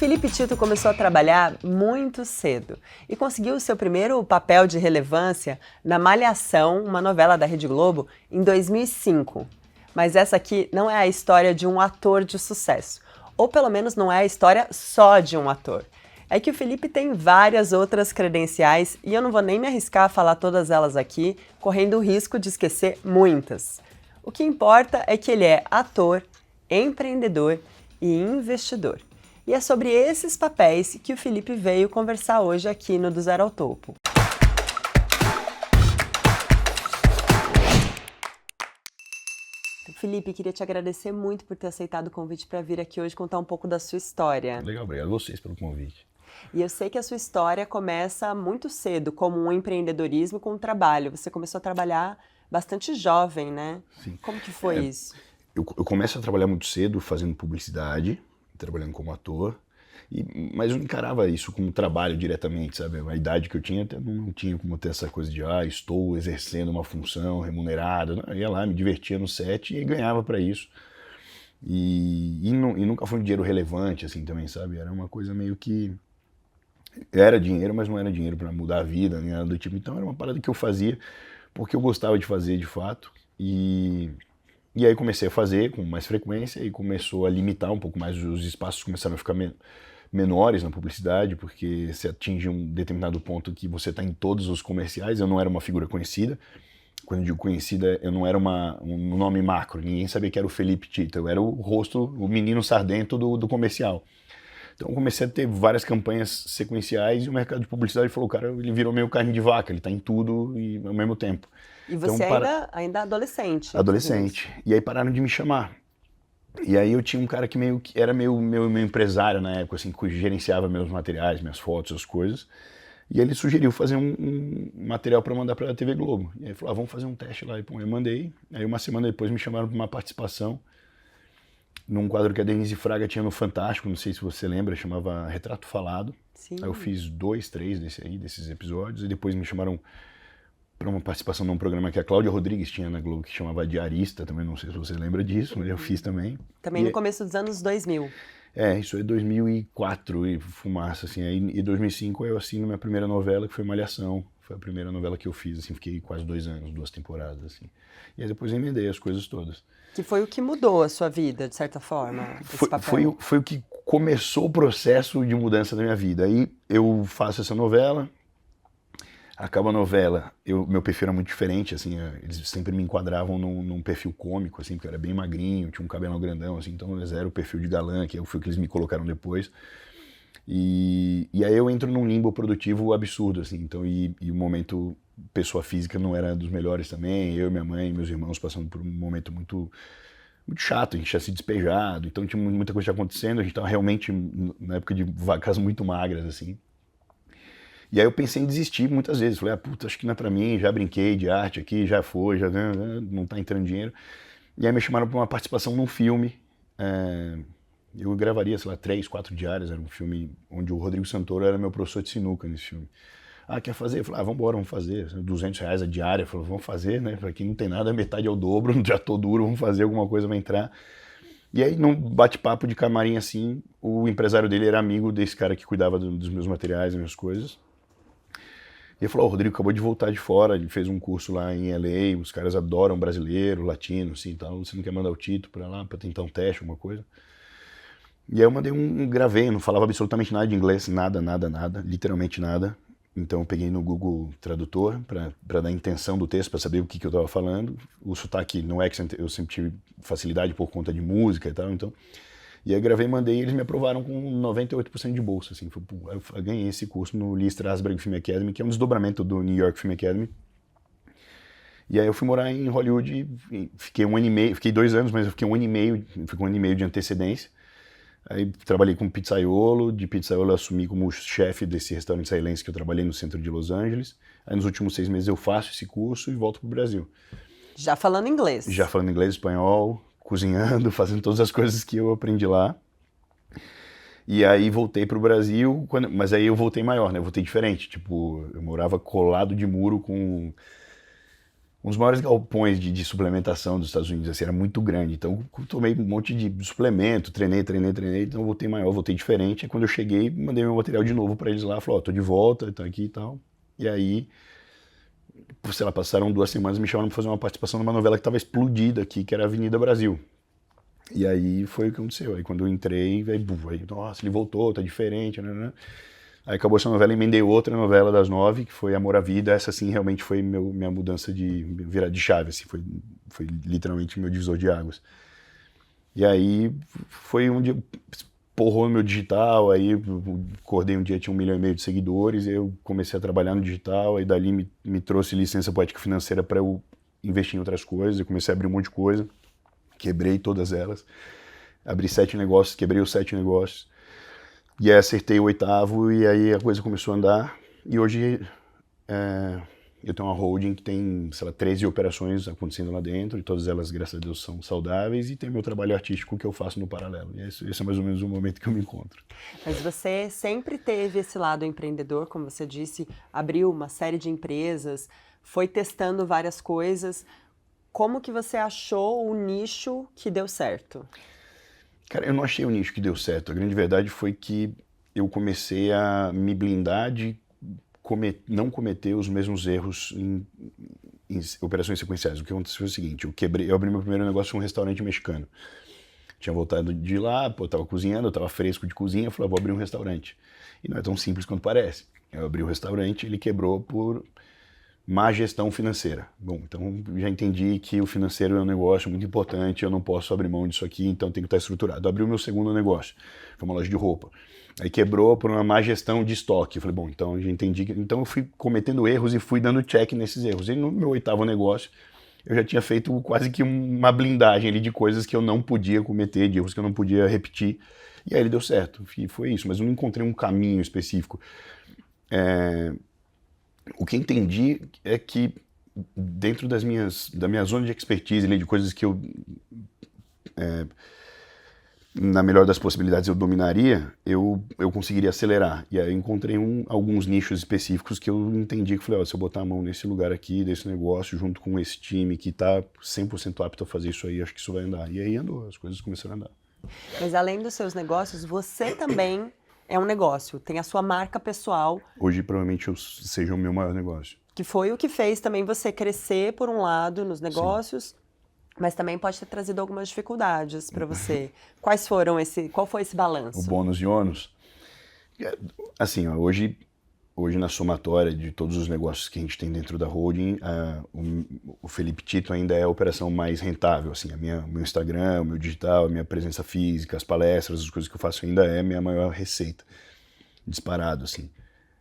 Felipe Tito começou a trabalhar muito cedo e conseguiu seu primeiro papel de relevância na Malhação, uma novela da Rede Globo, em 2005. Mas essa aqui não é a história de um ator de sucesso, ou pelo menos não é a história só de um ator. É que o Felipe tem várias outras credenciais e eu não vou nem me arriscar a falar todas elas aqui, correndo o risco de esquecer muitas. O que importa é que ele é ator, empreendedor e investidor. E é sobre esses papéis que o Felipe veio conversar hoje aqui no Do Zero ao Topo. Felipe, queria te agradecer muito por ter aceitado o convite para vir aqui hoje contar um pouco da sua história. Legal, obrigado a vocês pelo convite. E eu sei que a sua história começa muito cedo, como um empreendedorismo com um trabalho. Você começou a trabalhar bastante jovem, né? Sim. Como que foi isso? Eu começo a trabalhar muito cedo fazendo publicidade, trabalhando como ator, mas eu não encarava isso como trabalho diretamente, sabe? A idade que eu tinha, até não tinha como ter essa coisa de, estou exercendo uma função remunerada. Não, eu ia lá, me divertia no set e ganhava para isso. E nunca foi um dinheiro relevante, assim, também, sabe? Era uma coisa meio que... Era dinheiro, mas não era dinheiro para mudar a vida, nem nada do tipo. Então era uma parada que eu fazia porque eu gostava de fazer, de fato. E aí comecei a fazer com mais frequência e começou a limitar um pouco mais, os espaços começaram a ficar menores na publicidade, porque você atinge um determinado ponto que você está em todos os comerciais. Eu não era uma figura conhecida. Quando eu digo conhecida, eu não era um nome macro, ninguém sabia que era o Felipe Tito. Eu era o rosto, o menino sardento do comercial. Então eu comecei a ter várias campanhas sequenciais e o mercado de publicidade falou, cara, ele virou meio carne de vaca, ele está em tudo e ao mesmo tempo. E você então, ainda adolescente. Adolescente. E aí pararam de me chamar. E aí eu tinha um cara que era meu empresário na época, assim, que gerenciava meus materiais, minhas fotos, as coisas. E ele sugeriu fazer um material para mandar para a TV Globo. E aí falou, vamos fazer um teste lá. E eu mandei. Aí uma semana depois me chamaram para uma participação num quadro que a Denise Fraga tinha no Fantástico, não sei se você lembra, chamava Retrato Falado. Sim. Aí eu fiz 2, 3 desses episódios, e depois me chamaram para uma participação num programa que a Cláudia Rodrigues tinha na Globo, que chamava Diarista, também não sei se você lembra disso, mas eu fiz também. Também no começo dos anos 2000. Isso é 2004, e fumaça, assim. Aí, em 2005 eu assino minha primeira novela, que foi Malhação. Foi a primeira novela que eu fiz, assim, fiquei quase 2 anos, 2 temporadas, assim. E aí depois eu emendei as coisas todas. Que foi o que mudou a sua vida, de certa forma, esse papel. Foi o que começou o processo de mudança da minha vida. Aí eu faço essa novela, acaba a novela, meu perfil era muito diferente, assim, eles sempre me enquadravam num perfil cômico, assim, porque eu era bem magrinho, tinha um cabelão grandão, assim, então eles eram o perfil de galã, que foi o que eles me colocaram depois. E aí eu entro num limbo produtivo absurdo, assim, então, e o momento pessoa física não era dos melhores também, eu, minha mãe, meus irmãos passando por um momento muito chato, a gente tinha se despejado, então tinha muita coisa acontecendo, a gente estava realmente na época de vacas muito magras, assim. E aí eu pensei em desistir muitas vezes, falei, puta, acho que não é pra mim, já brinquei de arte aqui, já foi, já não tá entrando dinheiro. E aí me chamaram para uma participação num filme, eu gravaria, sei lá, 3, 4 diárias, era um filme onde o Rodrigo Santoro era meu professor de sinuca nesse filme. Quer fazer? Eu falei, vambora, vamos fazer, R$200 a diária, eu falei, vamos fazer, né, pra quem não tem nada, metade é o dobro, já tô duro, vamos fazer alguma coisa, vai entrar. E aí, num bate-papo de camarim assim, o empresário dele era amigo desse cara que cuidava dos meus materiais, das minhas coisas. E ele falou, o Rodrigo acabou de voltar de fora, ele fez um curso lá em LA, os caras adoram brasileiro, latino, assim, tal, você não quer mandar o Tito pra lá, pra tentar um teste, alguma coisa? E aí eu mandei gravei, não falava absolutamente nada de inglês, nada, literalmente nada. Então eu peguei no Google Tradutor para dar a intenção do texto, para saber o que eu estava falando. O sotaque no accent eu sempre tive facilidade por conta de música e tal, então... E aí gravei, mandei e eles me aprovaram com 98% de bolsa, assim. Eu ganhei esse curso no Lee Strasberg Film Academy, que é um desdobramento do New York Film Academy. E aí eu fui morar em Hollywood, fiquei 1 ano e meio, fiquei 2 anos, mas eu fiquei 1 ano e meio de antecedência. Aí trabalhei como pizzaiolo, de pizzaiolo eu assumi como chefe desse restaurante israelense que eu trabalhei no centro de Los Angeles. Aí nos últimos 6 meses eu faço esse curso e volto pro Brasil. Já falando inglês? Já falando inglês, espanhol, cozinhando, fazendo todas as coisas que eu aprendi lá. E aí voltei pro Brasil, mas aí eu voltei maior, né? Eu voltei diferente, tipo, eu morava colado de muro com um dos maiores galpões de suplementação dos Estados Unidos, assim, era muito grande. Então, eu tomei um monte de suplemento, treinei, então eu voltei maior, voltei diferente. Aí, quando eu cheguei, mandei meu material de novo para eles lá, falou, ó, tô de volta, tô aqui e tal. E aí, sei lá, passaram 2 semanas, me chamaram para fazer uma participação numa novela que estava explodida aqui, que era Avenida Brasil. E aí foi o que aconteceu. Aí quando eu entrei, aí nossa, ele voltou, tá diferente, né? Aí acabou essa novela, emendei outra novela das 9, que foi Amor à Vida. Essa, sim, realmente foi minha mudança de virar de chave, assim, foi literalmente meu divisor de águas. E aí foi onde porrou no meu digital, aí acordei um dia, tinha 1,5 milhão de seguidores, eu comecei a trabalhar no digital, aí dali me trouxe licença poética financeira para eu investir em outras coisas, eu comecei a abrir um monte de coisa, quebrei todas elas, abri 7 negócios, quebrei os 7 negócios, e aí acertei o 8º, e aí a coisa começou a andar, e hoje eu tenho uma holding que tem, sei lá, 13 operações acontecendo lá dentro, e todas elas, graças a Deus, são saudáveis, e tem meu trabalho artístico que eu faço no paralelo. E esse é mais ou menos o momento que eu me encontro. Mas você sempre teve esse lado empreendedor, como você disse, abriu uma série de empresas, foi testando várias coisas. Como que você achou o nicho que deu certo? Cara, eu não achei o nicho que deu certo. A grande verdade foi que eu comecei a me blindar de não cometer os mesmos erros em operações sequenciais. O que aconteceu foi o seguinte, eu abri meu primeiro negócio em um restaurante mexicano. Tinha voltado de lá, pô, tava cozinhando, eu tava fresco de cozinha, eu falei, vou abrir um restaurante. E não é tão simples quanto parece. Eu abri o restaurante, ele quebrou por má gestão financeira. Bom, então já entendi que o financeiro é um negócio muito importante, eu não posso abrir mão disso aqui, então tem que estar estruturado. Abri o meu segundo negócio, foi uma loja de roupa. Aí quebrou por uma má gestão de estoque. Eu falei, bom, então já entendi. Então eu fui cometendo erros e fui dando check nesses erros. E no meu 8º negócio, eu já tinha feito quase que uma blindagem ali de coisas que eu não podia cometer, de erros que eu não podia repetir. E aí ele deu certo, e foi isso. Mas eu não encontrei um caminho específico. O que entendi é que dentro da minha zona de expertise, ali, de coisas que eu, na melhor das possibilidades, eu dominaria, eu conseguiria acelerar. E aí eu encontrei alguns nichos específicos que eu entendi que falei, ó, se eu botar a mão nesse lugar aqui, desse negócio, junto com esse time que está 100% apto a fazer isso aí, acho que isso vai andar. E aí andou, as coisas começaram a andar. Mas além dos seus negócios, você também é um negócio, tem a sua marca pessoal. Hoje, provavelmente, seja o meu maior negócio. Que foi o que fez também você crescer, por um lado, nos negócios, sim, mas também pode ter trazido algumas dificuldades para você. Qual foi esse balanço? O bônus e ônus? Assim, ó, hoje na somatória de todos os negócios que a gente tem dentro da holding, o Felipe Tito ainda é a operação mais rentável. Assim, meu Instagram, o meu digital, a minha presença física, as palestras, as coisas que eu faço ainda é a minha maior receita. Disparado, assim.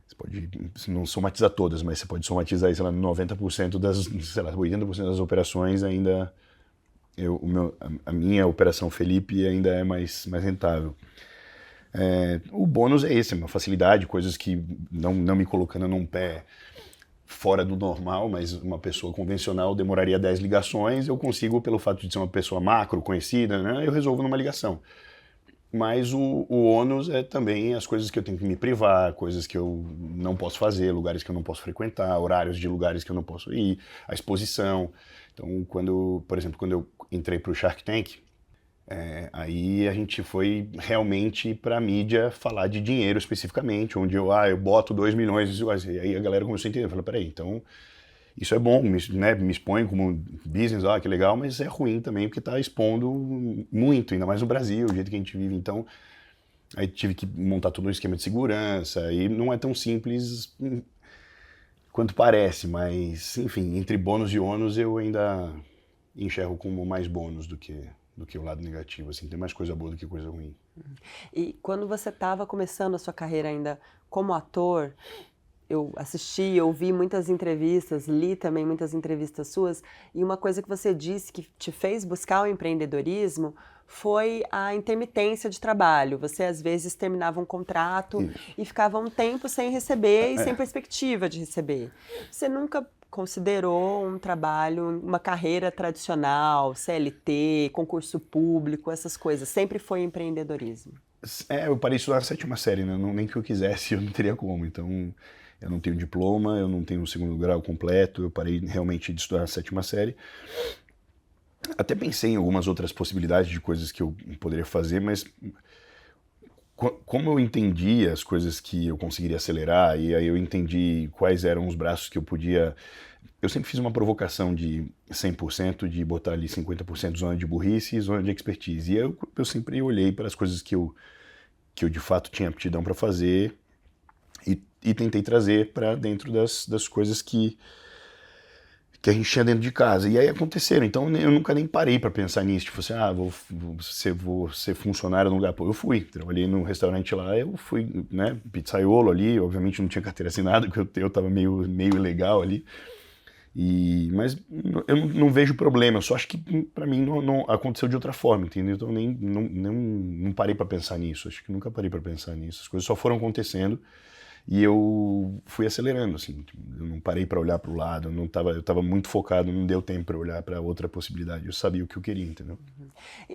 Você pode não somatizar todas, mas você pode somatizar, sei lá, 90% sei lá, 80% das operações ainda... a minha operação Felipe ainda é mais rentável. O bônus é esse, uma facilidade, coisas que não me colocando num pé fora do normal, mas uma pessoa convencional demoraria 10 ligações, eu consigo, pelo fato de ser uma pessoa macro, conhecida, né, eu resolvo numa ligação. Mas o ônus é também as coisas que eu tenho que me privar, coisas que eu não posso fazer, lugares que eu não posso frequentar, horários de lugares que eu não posso ir, a exposição. Então, por exemplo, quando eu entrei para o Shark Tank, aí a gente foi realmente para a mídia falar de dinheiro especificamente, onde eu boto 2 milhões, e aí a galera começou a entender, eu falei, peraí, então isso é bom, me expõe como business, que legal, mas é ruim também porque está expondo muito, ainda mais no Brasil, o jeito que a gente vive, então aí tive que montar todo um esquema de segurança, e não é tão simples quanto parece, mas enfim, entre bônus e ônus eu ainda enxergo como mais bônus do que o lado negativo, assim, tem mais coisa boa do que coisa ruim. E quando você estava começando a sua carreira ainda como ator, eu assisti, ouvi muitas entrevistas, li também muitas entrevistas suas, e uma coisa que você disse que te fez buscar o empreendedorismo foi a intermitência de trabalho. Você, às vezes, terminava um contrato e ficava um tempo sem receber e sem perspectiva de receber. Você nunca considerou um trabalho, uma carreira tradicional, CLT, concurso público, essas coisas? Sempre foi empreendedorismo? Eu parei de estudar a 7ª série, né? Nem que eu quisesse, eu não teria como. Então, Eu não tenho diploma, eu não tenho o segundo grau completo, eu parei realmente de estudar a 7ª série. Até pensei em algumas outras possibilidades de coisas que eu poderia fazer, mas como eu entendi as coisas que eu conseguiria acelerar, e aí eu entendi quais eram os braços que eu podia... Eu sempre fiz uma provocação de 100%, de botar ali 50% zona de burrice e zona de expertise. E eu sempre olhei para as coisas que eu de fato tinha aptidão para fazer e tentei trazer para dentro das coisas que a gente tinha dentro de casa. E aí aconteceram. Então eu nunca nem parei para pensar nisso. Tipo assim, vou ser funcionário no lugar. Pô, eu fui. Trabalhei num restaurante lá, eu fui, né, pizzaiolo ali. Obviamente não tinha carteira assinada, porque eu tava meio ilegal ali. Mas eu não vejo problema. Eu só acho que para mim não aconteceu de outra forma, entendeu? Então não parei para pensar nisso. Acho que nunca parei para pensar nisso. As coisas só foram acontecendo. E eu fui acelerando, assim, eu não parei para olhar para o lado, eu estava muito focado, não deu tempo para olhar para outra possibilidade, eu sabia o que eu queria, entendeu?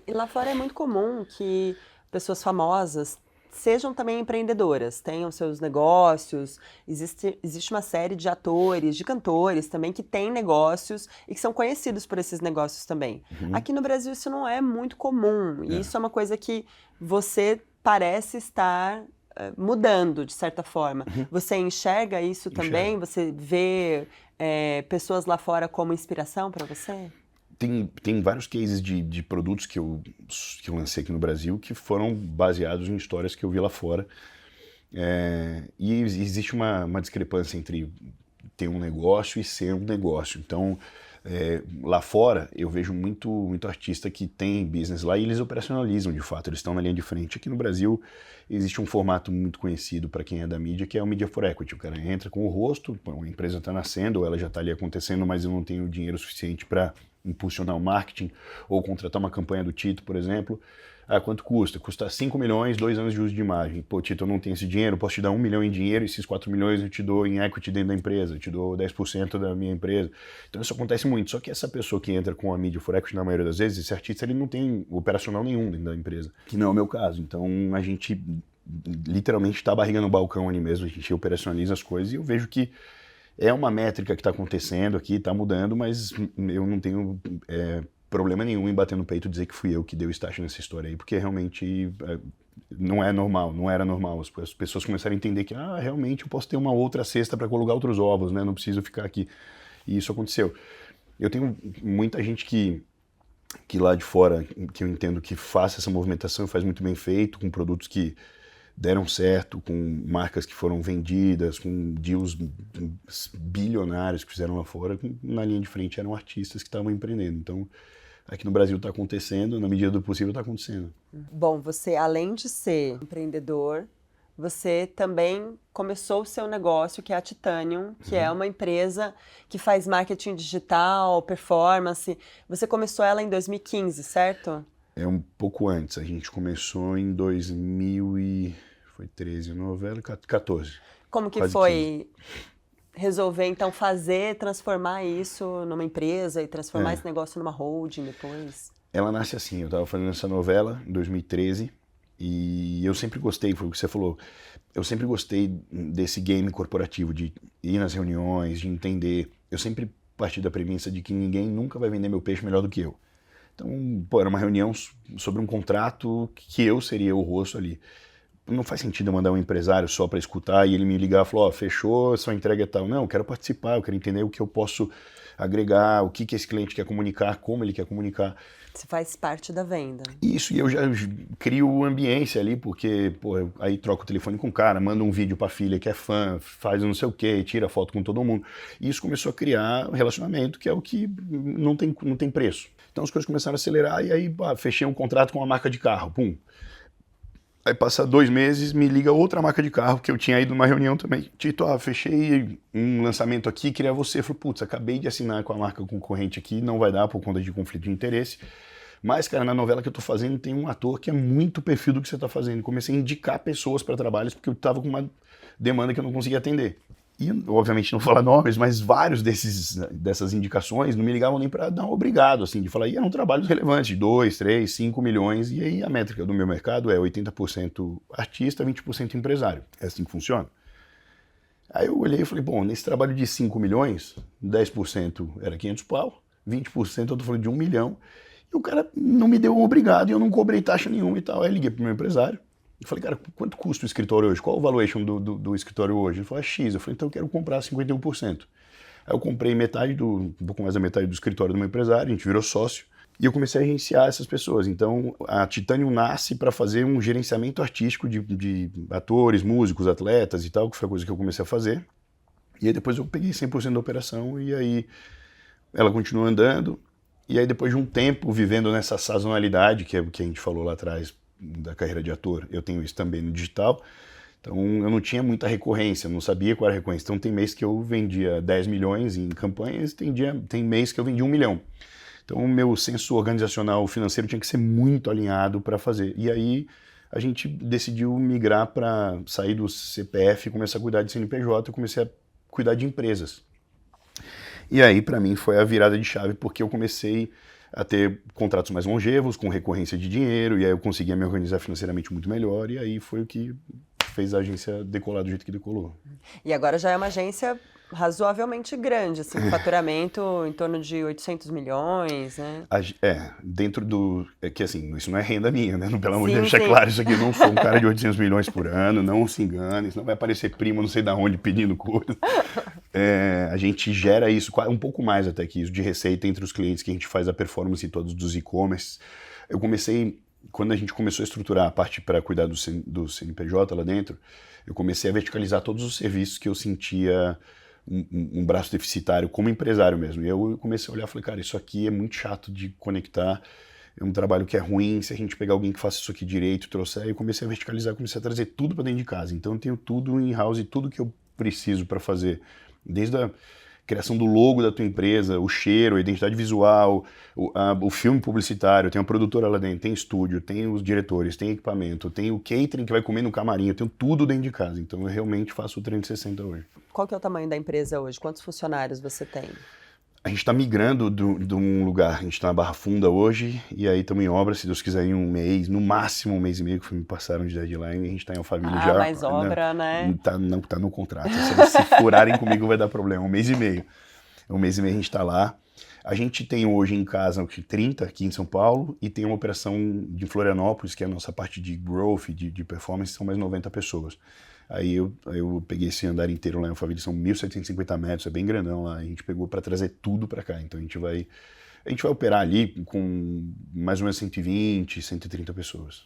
E lá fora é muito comum que pessoas famosas sejam também empreendedoras, tenham seus negócios, existe uma série de atores, de cantores também que têm negócios e que são conhecidos por esses negócios também. Aqui no Brasil isso não é muito comum, e isso é uma coisa que você parece estar mudando, de certa forma. Você enxerga isso também? Você vê pessoas lá fora como inspiração para você? Tem vários cases de produtos que eu lancei aqui no Brasil que foram baseados em histórias que eu vi lá fora. E existe uma discrepância entre ter um negócio e ser um negócio. Então, lá fora, eu vejo muito artista que tem business lá e eles operacionalizam, de fato, eles estão na linha de frente. Aqui no Brasil, existe um formato muito conhecido para quem é da mídia, que é o Media for Equity. O cara entra com o rosto, a empresa está nascendo, ou ela já está ali acontecendo, mas eu não tenho dinheiro suficiente para impulsionar o marketing, ou contratar uma campanha do Tito, por exemplo. Quanto custa? Custa 5 milhões, 2 anos de uso de imagem. Pô, Tito, eu não tenho esse dinheiro, posso te dar 1 milhão em dinheiro e esses 4 milhões eu te dou em equity dentro da empresa, eu te dou 10% da minha empresa. Então isso acontece muito, só que essa pessoa que entra com a Media for Equity, na maioria das vezes, esse artista ele não tem operacional nenhum dentro da empresa, que não é o meu caso. Então a gente literalmente está barriga no balcão ali mesmo, a gente operacionaliza as coisas e eu vejo que é uma métrica que está acontecendo aqui, está mudando, mas eu não tenho problema nenhum em bater no peito e dizer que fui eu que dei o start nessa história aí, porque realmente não é normal, não era normal. As pessoas começaram a entender que, realmente eu posso ter uma outra cesta para colocar outros ovos, né? Não preciso ficar aqui. E isso aconteceu. Eu tenho muita gente que lá de fora, que eu entendo que faça essa movimentação, faz muito bem feito, com produtos que deram certo, com marcas que foram vendidas, com deals bilionários que fizeram lá fora, na linha de frente eram artistas que estavam empreendendo. Então, aqui no Brasil está acontecendo, na medida do possível está acontecendo. Bom, você além de ser empreendedor, você também começou o seu negócio, que é a Titanium, que é uma empresa que faz marketing digital, performance. Você começou ela em 2015, certo? É um pouco antes, a gente começou em 2013, novela, 14. Como que foi resolver, então, transformar isso numa empresa e transformar esse negócio numa holding depois? Ela nasce assim, eu estava fazendo essa novela em 2013 e eu sempre gostei, foi o que você falou, eu sempre gostei desse game corporativo, de ir nas reuniões, de entender. Eu sempre parti da premissa de que ninguém nunca vai vender meu peixe melhor do que eu. Então, era uma reunião sobre um contrato que eu seria o rosto ali. Não faz sentido eu mandar um empresário só para escutar e ele me ligar e falar, fechou, sua entrega é tal. Não, eu quero participar, eu quero entender o que eu posso agregar, o que esse cliente quer comunicar, como ele quer comunicar. Você faz parte da venda. Isso, e eu já crio ambiência ali, porque aí troco o telefone com o cara, manda um vídeo para a filha que é fã, faz não sei o quê, tira foto com todo mundo. E isso começou a criar um relacionamento que é o que não tem preço. Então as coisas começaram a acelerar e aí fechei um contrato com uma marca de carro, pum. Aí passa 2 meses, me liga outra marca de carro, que eu tinha ido numa reunião também. Tito, fechei um lançamento aqui, queria você. Eu falei, putz, acabei de assinar com a marca concorrente aqui, não vai dar por conta de conflito de interesse. Mas, cara, na novela que eu tô fazendo tem um ator que é muito perfil do que você tá fazendo. Comecei a indicar pessoas para trabalhos porque eu tava com uma demanda que eu não conseguia atender. E, obviamente, não falar nomes, mas vários dessas indicações não me ligavam nem para dar um obrigado, assim, de falar, eram trabalhos relevantes, de 2, 3, 5 milhões, e aí a métrica do meu mercado é 80% artista, 20% empresário. É assim que funciona. Aí eu olhei e falei, bom, nesse trabalho de 5 milhões, 10% era 500 pau, 20% eu tô falando de 1 milhão, e o cara não me deu obrigado e eu não cobrei taxa nenhuma e tal. Aí eu liguei pro meu empresário e falei, cara, quanto custa o escritório hoje? Qual o valuation do escritório hoje? Ele falou, X. Eu falei, então eu quero comprar 51%. Aí eu comprei metade um pouco mais da metade do escritório do meu empresário, a gente virou sócio, e eu comecei a agenciar essas pessoas. Então, a Titanium nasce para fazer um gerenciamento artístico de atores, músicos, atletas e tal, que foi a coisa que eu comecei a fazer. E aí depois eu peguei 100% da operação e aí ela continuou andando. E aí depois de um tempo vivendo nessa sazonalidade, que é o que a gente falou lá atrás da carreira de ator, eu tenho isso também no digital. Então eu não tinha muita recorrência, não sabia qual era a recorrência. Então tem mês que eu vendia 10 milhões em campanhas, tem mês que eu vendia 1 milhão. Então o meu senso organizacional financeiro tinha que ser muito alinhado para fazer. E aí a gente decidiu migrar para sair do CPF e começar a cuidar de CNPJ, eu comecei a cuidar de empresas. E aí para mim foi a virada de chave, porque eu comecei a ter contratos mais longevos, com recorrência de dinheiro, e aí eu conseguia me organizar financeiramente muito melhor, e aí foi o que fez a agência decolar do jeito que decolou. E agora já é uma agência razoavelmente grande, assim, faturamento em torno de 800 milhões, né? Dentro do... É que assim, isso não é renda minha, né? Pelo amor de Sim, Deus, é sim. claro, isso aqui eu não sou um cara de 800 milhões por ano, não se engane, senão vai aparecer primo não sei da onde pedindo coisa. A gente gera isso, um pouco mais até que isso, de receita entre os clientes que a gente faz a performance todos dos e-commerce. Eu comecei... Quando a gente começou a estruturar a parte para cuidar do CNPJ lá dentro, eu comecei a verticalizar todos os serviços que eu sentia um braço deficitário como empresário mesmo. E eu comecei a olhar e falei, cara, isso aqui é muito chato de conectar, é um trabalho que é ruim, se a gente pegar alguém que faça isso aqui direito, trouxer, aí eu comecei a verticalizar, comecei a trazer tudo para dentro de casa. Então eu tenho tudo in-house, tudo que eu preciso para fazer, desde a criação do logo da tua empresa, o cheiro, a identidade visual, o filme publicitário, tem uma produtora lá dentro, tem estúdio, tem os diretores, tem equipamento, tem o catering que vai comer no camarim, eu tenho tudo dentro de casa, então eu realmente faço o 360 hoje. Qual que é o tamanho da empresa hoje? Quantos funcionários você tem? A gente está migrando de um lugar, a gente está na Barra Funda hoje, e aí estamos em obra, se Deus quiser, em um mês, no máximo um mês e meio, que me passaram de deadline, e a gente está em Alphaville já. Mais obra, né? Não tá no contrato, se eles se furarem comigo vai dar problema, um mês e meio. Um mês e meio a gente está lá. A gente tem hoje em casa 30 aqui em São Paulo, e tem uma operação de Florianópolis, que é a nossa parte de growth, de performance, são mais 90 pessoas. Aí eu peguei esse andar inteiro lá em Alphaville, são 1.750 metros, é bem grandão lá, a gente pegou para trazer tudo para cá, então a gente vai operar ali com mais ou menos 120, 130 pessoas.